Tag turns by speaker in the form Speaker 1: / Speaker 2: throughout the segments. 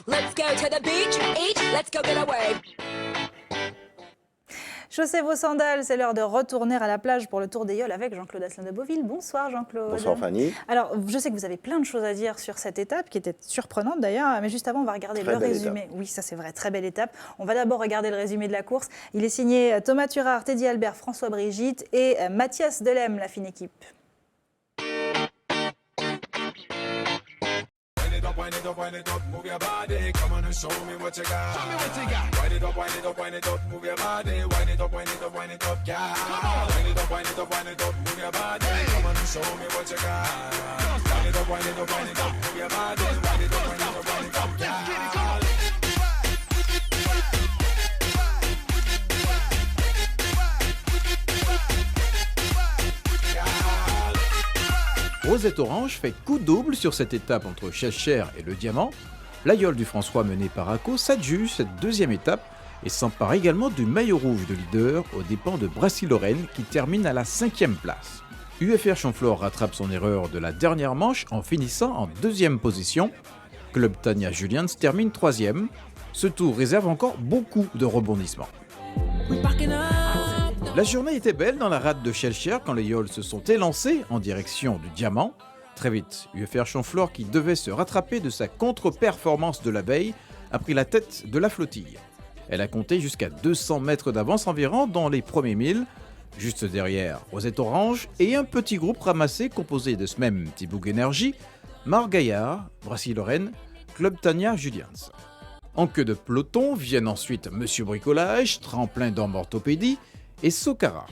Speaker 1: Let's go to the beach, eat, let's go get away.
Speaker 2: Chaussez vos sandales, c'est l'heure de retourner à la plage pour le tour des Yoles avec Jean-Claude Asselin de Beauville. Bonsoir Jean-Claude.
Speaker 3: Bonsoir Fanny.
Speaker 2: Alors, je sais que vous avez plein de choses à dire sur cette étape, qui était surprenante d'ailleurs, mais juste avant, on va regarder le résumé.
Speaker 3: Étape.
Speaker 2: Oui, ça c'est vrai, très belle étape. On va d'abord regarder le résumé de la course. Il est signé Thomas Tural, Teddy Albert, François Brigitte et Mathias Delem, la fine équipe.
Speaker 4: Wind it up, move your body. Come on and show me what you got. Show me what you got. Wind it up, wind it up, wind it up, move your body. Wind it up, wind it up, wind it up, yeah. Come on. Wind it up, wind it up, wind it up, move your body. Hey. Come on and show me what you got. Wind it up, wind it up, wind it up, move your body. Wind it up, wind it up, wind it up, yeah.
Speaker 5: Rosette Orange fait coup double sur cette étape entre Schellcher et le Diamant. L'Aïeul du François mené par Aco s'adjuge cette deuxième étape et s'empare également du maillot rouge de leader aux dépens de Brassy-Lorraine qui termine à la 5e place. UFR Chamflore rattrape son erreur de la dernière manche en finissant en 2e position. Club Tania Julians termine 3e. Ce tour réserve encore beaucoup de rebondissements. La journée était belle dans la rade de Schellcher quand les Yoles se sont élancés en direction du Diamant. Très vite, UFR Chamflore, qui devait se rattraper de sa contre-performance de la veille, a pris la tête de la flottille. Elle a compté jusqu'à 200 mètres d'avance environ dans les premiers 1000. Juste derrière, Rosette Orange et un petit groupe ramassé composé de ce même Thiboug Energy, Marc Gaillard, Brassy-Lorraine, Club Tania Julians. En queue de peloton viennent ensuite Monsieur Bricolage, Tremplin d'Homme Orthopédie, et Socara.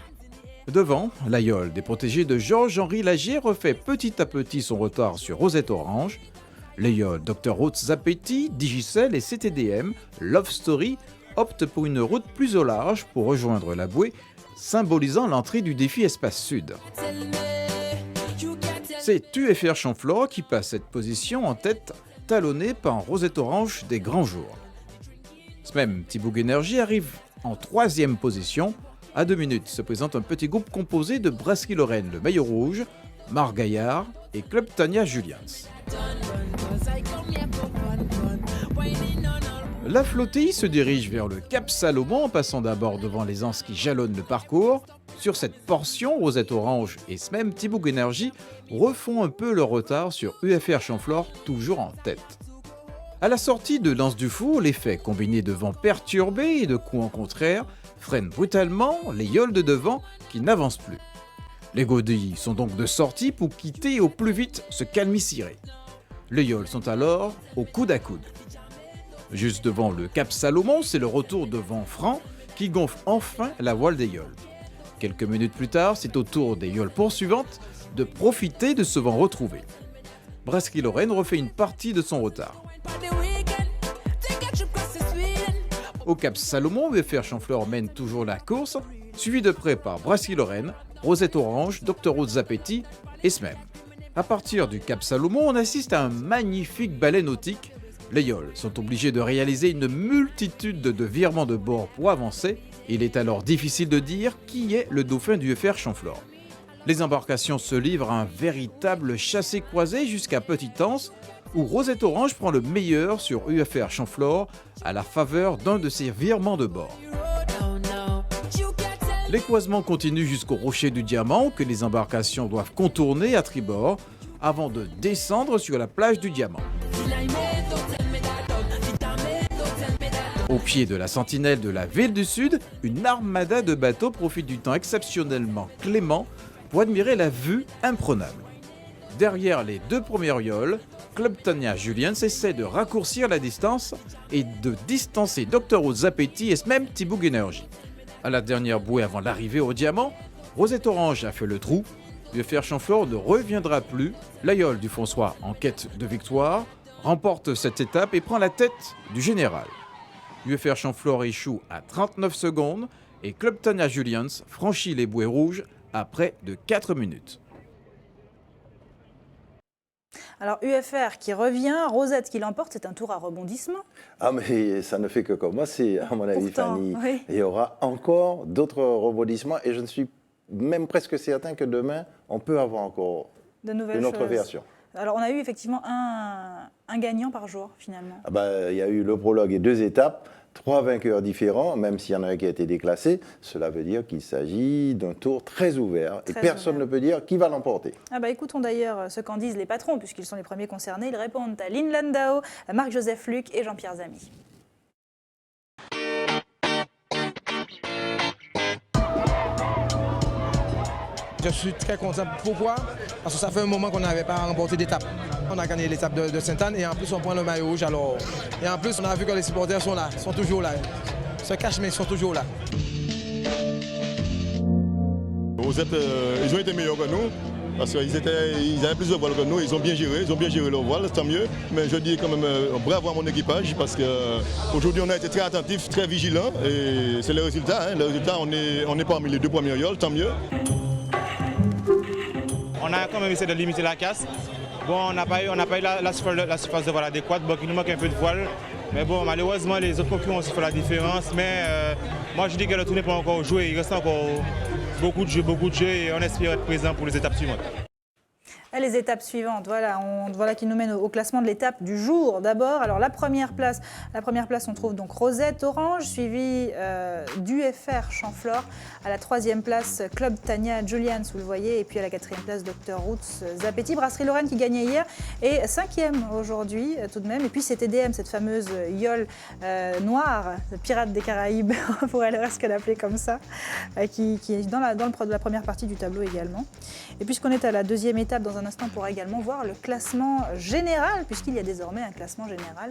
Speaker 5: Devant, l'Aïeul des protégés de Georges-Henri Lagier refait petit à petit son retard sur Rosette Orange. L'Aïeul Dr Haute Zapetti, Digicel et CTDM, Love Story, optent pour une route plus au large pour rejoindre la bouée, symbolisant l'entrée du défi Espace Sud. C'est UFR Chamflore qui passe cette position en tête, talonné par Rosette Orange des grands jours. Ce même Thiboug Energy arrive en 3e position. À 2 minutes se présente un petit groupe composé de Brassy-Lorraine, le maillot rouge, Marc Gaillard et Club Tania Julians. La flottille se dirige vers le Cap Salomon en passant d'abord devant les anses qui jalonnent le parcours. Sur cette portion, Rosette Orange et ce même Thiboug Energy refont un peu leur retard sur UFR Chamflore, toujours en tête. À la sortie de l'Anse du Four, l'effet combiné de vent perturbé et de coups en contraire freine brutalement les Yoles de devant qui n'avancent plus. Les godilles sont donc de sortie pour quitter au plus vite ce calmiciré. Les Yoles sont alors au coude à coude. Juste devant le Cap Salomon, c'est le retour de vent franc qui gonfle enfin la voile des Yoles. Quelques minutes plus tard, c'est au tour des Yoles poursuivantes de profiter de ce vent retrouvé. Brassy-Lorraine refait une partie de son retard. Au Cap Salomon, UFR Chamflore mène toujours la course, suivi de près par Brassy-Lorraine, Rosette Orange, Dr Haute Zapetti et SMEM. À partir du Cap Salomon, on assiste à un magnifique ballet nautique. Les Yoles sont obligés de réaliser une multitude de virements de bord pour avancer. Il est alors difficile de dire qui est le dauphin du UFR Chamflore. Les embarcations se livrent à un véritable chassé-croisé jusqu'à Petite-Anse, où Rosette Orange prend le meilleur sur UFR Chamflore à la faveur d'un de ses virements de bord. Les croisements continuent jusqu'au rocher du Diamant que les embarcations doivent contourner à tribord avant de descendre sur la plage du Diamant. Au pied de la sentinelle de la ville du Sud, une armada de bateaux profite du temps exceptionnellement clément pour admirer la vue imprenable. Derrière les 2 premières Yoles, Club Tania Julians essaie de raccourcir la distance et de distancer Dr Haute Zapetti et même Thiboug Energy. À la dernière bouée avant l'arrivée au Diamant, Rosette Orange a fait le trou. UFR Chamflore ne reviendra plus. L'Aïeul du François, en quête de victoire, remporte cette étape et prend la tête du général. UFR Chamflore échoue à 39 secondes et Club Tania Julians franchit les bouées rouges à près de 4 minutes.
Speaker 2: Alors UFR qui revient, Rosette qui l'emporte, c'est un tour à rebondissement.
Speaker 3: Ah mais ça ne fait que commencer, à mon avis,
Speaker 2: Pourtant,
Speaker 3: Fanny.
Speaker 2: oui.
Speaker 3: Il y aura encore d'autres rebondissements et je ne suis même presque certain que demain, on peut avoir encore
Speaker 2: De nouvelles
Speaker 3: une autre
Speaker 2: choses.
Speaker 3: version.
Speaker 2: Alors, on a eu effectivement un gagnant par jour, finalement.
Speaker 3: Ah bah, il y a eu le prologue et 2 étapes, 3 vainqueurs différents, même s'il y en a un qui a été déclassé. Cela veut dire qu'il s'agit d'un tour très ouvert et personne ne peut dire qui va l'emporter.
Speaker 2: Ah bah, écoutons d'ailleurs ce qu'en disent les patrons, puisqu'ils sont les premiers concernés. Ils répondent à Lynn Landau, à Marc-Joseph Luc et Jean-Pierre Zamy.
Speaker 6: Je suis très content. Pourquoi? Parce que ça fait un moment qu'on n'avait pas remporté d'étape. On a gagné l'étape de Sainte-Anne et en plus on prend le maillot rouge. Alors. Et en plus on a vu que les supporters sont là, sont toujours là. Ils se cachent mais ils sont toujours là.
Speaker 7: Rosette, ils ont été meilleurs que nous. Parce qu'ils avaient plus de voiles que nous, ils ont bien géré leur voile, tant mieux. Mais je dis quand même bravo à mon équipage parce qu'aujourd'hui on a été très attentifs, très vigilants et c'est le résultat. Hein. Le résultat, on est parmi les 2 premiers yoles, tant mieux.
Speaker 8: On a quand même essayé de limiter la casse. Bon, on n'a pas eu la surface de voile adéquate, donc il nous manque un peu de voile. Mais bon, malheureusement, les autres concurrents ont fait la différence. Mais moi, je dis que le tour n'est pas encore joué. Il reste encore beaucoup de jeux et on espère être présent pour les étapes suivantes.
Speaker 2: Les étapes suivantes, voilà qui nous mène au classement de l'étape du jour. D'abord, alors la première place, on trouve donc Rosette Orange, suivie d'UFR Champflore. À la 3e place, Club Tania Julians, vous le voyez. Et puis à la 4e place, Dr Roots Zapetti. Brasserie Lorraine qui gagnait hier et 5e aujourd'hui tout de même. Et puis c'était DM, cette fameuse yole noire, pirate des Caraïbes, on pourrait presque l'appeler comme ça, qui est dans la première partie du tableau également. Et puisqu'on est à la 2e étape, dans un instant, on pourra également voir le classement général, puisqu'il y a désormais un classement général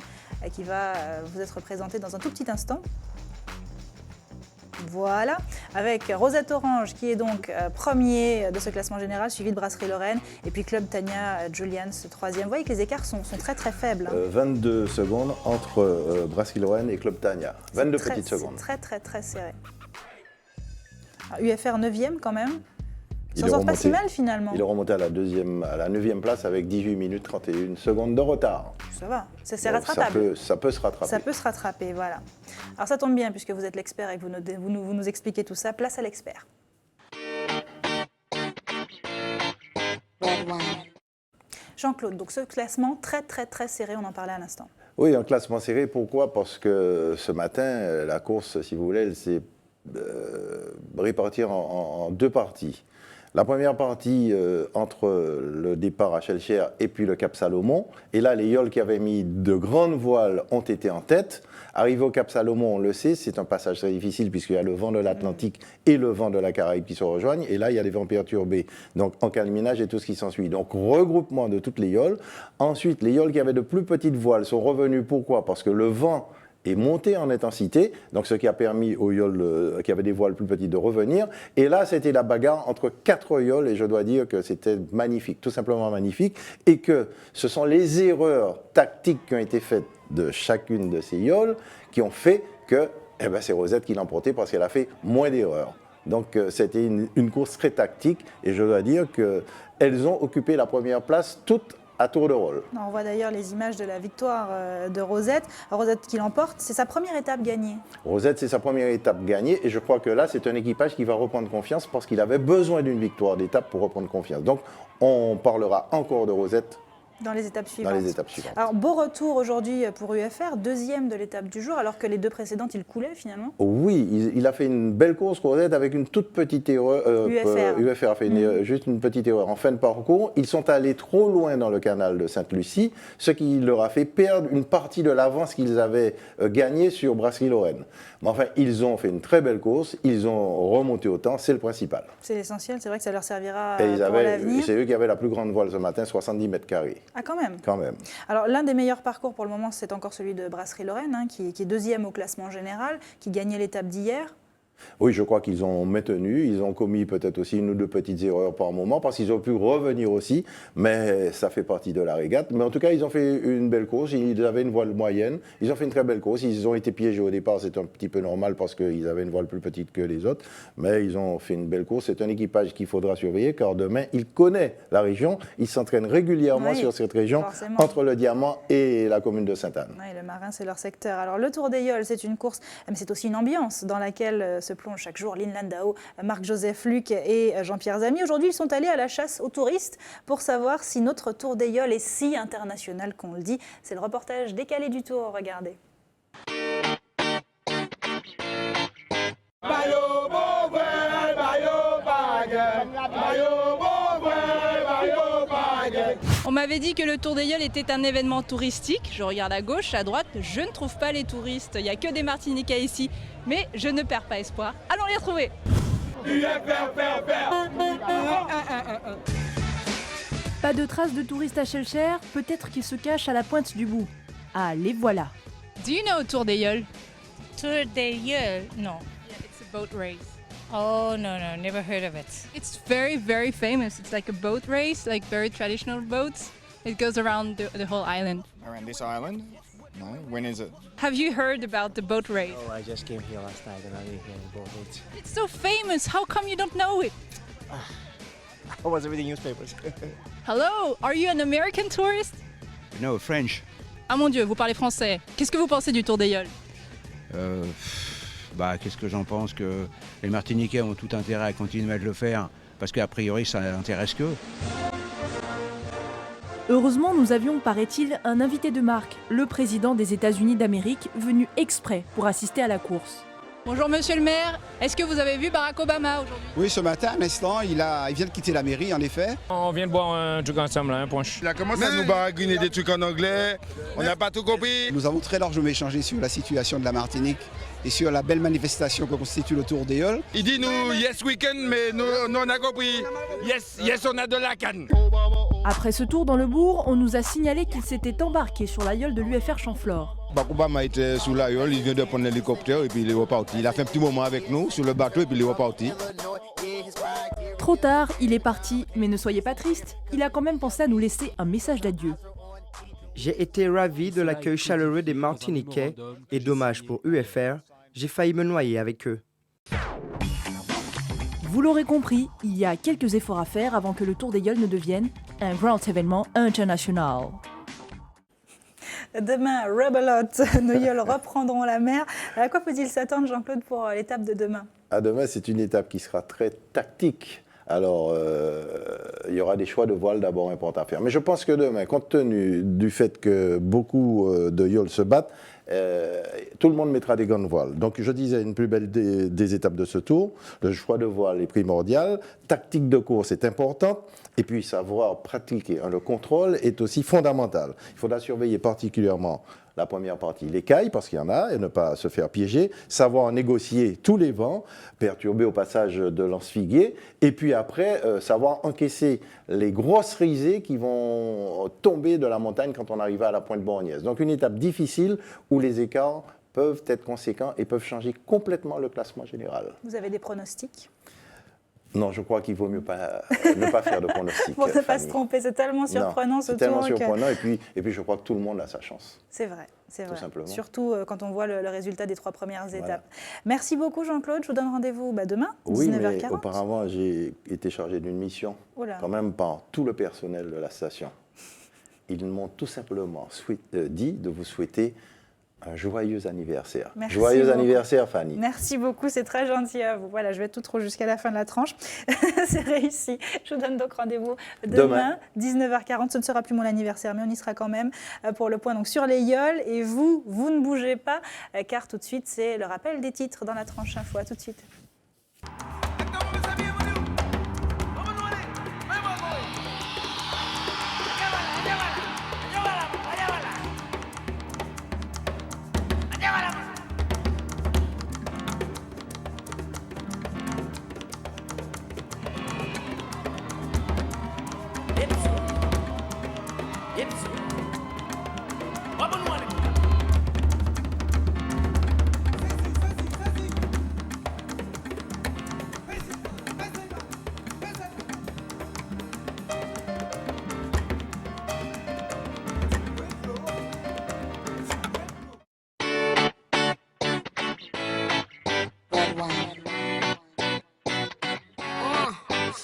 Speaker 2: qui va vous être présenté dans un tout petit instant. Voilà, avec Rosette Orange qui est donc premier de ce classement général, suivi de Brasserie Lorraine, et puis Club Tania Julians 3e. Vous voyez que les écarts sont très très faibles.
Speaker 3: 22 secondes entre Brasserie Lorraine et Club Tania. 22 petites secondes.
Speaker 2: C'est très serré. Alors, UFR 9e quand même. Ça sort pas si mal finalement.
Speaker 3: Il est remonté à la 9e place avec 18 minutes 31 secondes de retard.
Speaker 2: Ça va, c'est rattrapable.
Speaker 3: Ça peut se rattraper.
Speaker 2: Ça peut se rattraper, voilà. Alors ça tombe bien puisque vous êtes l'expert et que vous nous expliquez tout ça. Place à l'expert. Jean-Claude, donc ce classement très serré, on en parlait à l'instant.
Speaker 3: Oui, un classement serré, pourquoi? Parce que ce matin, la course, si vous voulez, elle s'est répartie en 2 parties. La première partie entre le départ à Chelcher et puis le Cap Salomon. Et là, les yoles qui avaient mis de grandes voiles ont été en tête. Arrivé au Cap Salomon, on le sait, c'est un passage très difficile puisqu'il y a le vent de l'Atlantique et le vent de la Caraïbe qui se rejoignent. Et là, il y a des vents perturbés, donc encalminage et tout ce qui s'ensuit. Donc regroupement de toutes les yoles. Ensuite, les yoles qui avaient de plus petites voiles sont revenues. Pourquoi? Parce que le vent est monté en intensité, donc ce qui a permis aux yoles qui avaient des voiles plus petites de revenir. Et là, c'était la bagarre entre 4 yoles, et je dois dire que c'était magnifique, tout simplement magnifique, et que ce sont les erreurs tactiques qui ont été faites de chacune de ces yoles qui ont fait que c'est Rosette qui l'a emporté parce qu'elle a fait moins d'erreurs. Donc c'était une course très tactique, et je dois dire qu'elles ont occupé la première place toutes à tour de rôle.
Speaker 2: On voit d'ailleurs les images de la victoire de Rosette. Rosette qui l'emporte, c'est sa première étape gagnée.
Speaker 3: Rosette, c'est sa première étape gagnée et je crois que là, c'est un équipage qui va reprendre confiance parce qu'il avait besoin d'une victoire d'étape pour reprendre confiance. Donc, on parlera encore de Rosette
Speaker 2: dans les étapes suivantes. Alors, beau retour aujourd'hui pour UFR, 2e de l'étape du jour, alors que les 2 précédentes, il coulait finalement.
Speaker 3: Oui, il a fait une belle course, Rosette, avec une toute petite erreur. UFR a fait juste une petite erreur en fin de parcours. Ils sont allés trop loin dans le canal de Sainte-Lucie, ce qui leur a fait perdre une partie de l'avance qu'ils avaient gagnée sur Brasserie Lorraine. Mais enfin, ils ont fait une très belle course, ils ont remonté au temps, c'est le principal.
Speaker 2: C'est l'essentiel, c'est vrai que ça leur servira pour l'avenir.
Speaker 3: C'est eux qui avaient la plus grande voile ce matin, 70 mètres carrés.
Speaker 2: Ah, quand même.
Speaker 3: Quand même.
Speaker 2: Alors, l'un des meilleurs parcours pour le moment, c'est encore celui de Brasserie Lorraine, qui est 2e au classement général, qui gagnait l'étape d'hier.
Speaker 3: Oui, je crois qu'ils ont maintenu, ils ont commis peut-être aussi 1 ou 2 petites erreurs par moment, parce qu'ils ont pu revenir aussi, mais ça fait partie de la régate. Mais en tout cas, ils ont fait une belle course, ils avaient une voile moyenne, ils ont fait une très belle course, ils ont été piégés au départ, c'est un petit peu normal parce qu'ils avaient une voile plus petite que les autres, mais ils ont fait une belle course. C'est un équipage qu'il faudra surveiller, car demain, il connaît la région, il s'entraîne régulièrement sur cette région, entre le Diamant et la commune de Sainte-Anne.
Speaker 2: Oui, le Marin, c'est leur secteur. Alors, le Tour des Yoles, c'est une course, mais c'est aussi une ambiance dans laquelle se se plongent chaque jour. Lynn Landau, Marc-Joseph Luc et Jean-Pierre Zamy. Aujourd'hui, ils sont allés à la chasse aux touristes pour savoir si notre Tour des Yoles est si international qu'on le dit. C'est le reportage décalé du Tour, regardez.
Speaker 9: On m'avait dit que le Tour des Yoles était un événement touristique. Je regarde à gauche, à droite, je ne trouve pas les touristes. Il n'y a que des Martiniquais ici. Mais je ne perds pas espoir. Allons les retrouver.
Speaker 10: Pas de traces de touristes à Schellcher, peut-être qu'ils se cachent à la pointe du bout. Ah, les voilà.
Speaker 9: Do you know Tour des Yoles?
Speaker 11: Tour des Yoles? No.
Speaker 9: Yeah, it's a boat race.
Speaker 11: Oh, no, never heard of it.
Speaker 9: It's very, very famous. It's like a boat race, like very traditional boats. It goes around the whole island.
Speaker 12: Around this island? No. When is it?
Speaker 9: Have you heard about the boat race?
Speaker 13: Oh, I just came here last night and I didn't hear the boat race.
Speaker 9: It's so famous. How come you don't know it?
Speaker 13: I was reading newspapers.
Speaker 9: Hello, are you an American tourist?
Speaker 12: No, French.
Speaker 9: Ah mon Dieu, vous parlez français. Qu'est-ce que vous pensez du Tour des Yoles?
Speaker 14: Qu'est-ce que j'en pense? Que les Martiniquais ont tout intérêt à continuer à le faire parce qu'a priori ça n'intéresse qu'eux.
Speaker 10: Heureusement, nous avions, paraît-il, un invité de marque, le président des États-Unis d'Amérique, venu exprès pour assister à la course.
Speaker 9: Bonjour Monsieur le maire, est-ce que vous avez vu Barack Obama aujourd'hui?
Speaker 15: Oui, ce matin, un instant, il vient de quitter la mairie, en effet.
Speaker 16: On vient de boire un truc ensemble, un punch.
Speaker 7: Il a commencé à nous baragouiner des trucs en anglais, on n'a pas tout compris.
Speaker 15: Nous avons très largement échangé sur la situation de la Martinique et sur la belle manifestation que constitue le Tour des Yoles.
Speaker 7: Il dit nous, yes weekend, mais nous on a compris. Yes, on a de la canne.
Speaker 10: Après ce tour dans le bourg, on nous a signalé qu'il s'était embarqué sur la Yole de l'UFR Chamflore.
Speaker 7: Obama était sous la Yole, il vient de prendre l'hélicoptère et puis il est reparti. Il a fait un petit moment avec nous sur le bateau et puis il est reparti.
Speaker 10: Trop tard, il est parti, mais ne soyez pas triste, il a quand même pensé à nous laisser un message d'adieu.
Speaker 17: J'ai été ravi de l'accueil chaleureux des Martiniquais et dommage pour UFR, j'ai failli me noyer avec eux.
Speaker 10: Vous l'aurez compris, il y a quelques efforts à faire avant que le Tour des Yoles ne devienne un grand événement international.
Speaker 2: Demain, Rebelote, nos Yoles reprendront la mer. À quoi peut-il s'attendre, Jean-Claude, pour l'étape de demain?
Speaker 3: Demain, c'est une étape qui sera très tactique. Alors, il y aura des choix de voile d'abord importants à faire. Mais je pense que demain, compte tenu du fait que beaucoup de Yoles se battent, tout le monde mettra des gants de voile. Donc, je disais, une plus belle des étapes de ce tour, le choix de voile est primordial, tactique de course est importante, et puis savoir pratiquer. Le contrôle est aussi fondamental. Il faudra surveiller particulièrement la première partie, l'écaille, parce qu'il y en a, et ne pas se faire piéger, savoir négocier tous les vents, perturber au passage de lance-figuier, et puis après, savoir encaisser les grosses risées qui vont tomber de la montagne quand on arrive à la pointe Borgnesse. Donc une étape difficile où les écarts peuvent être conséquents et peuvent changer complètement le classement général.
Speaker 2: Vous avez des pronostics?
Speaker 3: Non, je crois qu'il vaut mieux ne pas faire de pronostics.
Speaker 2: Pour ne pas se tromper, c'est tellement surprenant ce tour.
Speaker 3: C'est tellement surprenant et puis je crois que tout le monde a sa chance.
Speaker 2: C'est vrai, c'est vrai.
Speaker 3: Tout simplement.
Speaker 2: Surtout quand on voit le résultat des 3 premières étapes. Merci beaucoup Jean-Claude, je vous donne rendez-vous demain, 19h40.
Speaker 3: Oui, mais auparavant j'ai été chargé d'une mission, quand même par tout le personnel de la station. Ils m'ont tout simplement dit de vous souhaiter un joyeux anniversaire.
Speaker 2: Merci
Speaker 3: joyeux
Speaker 2: beaucoup.
Speaker 3: Anniversaire, Fanny.
Speaker 2: Merci beaucoup, c'est très gentil à vous. Voilà, je vais être tout trop jusqu'à la fin de la tranche. C'est réussi. Je vous donne donc rendez-vous demain, 19h40. Ce ne sera plus mon anniversaire, mais on y sera quand même pour le point donc, sur les Yoles. Et vous ne bougez pas, car tout de suite, c'est le rappel des titres dans la tranche info. À tout de suite.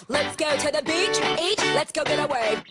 Speaker 1: Let's go to the beach, eat, let's go get a wave.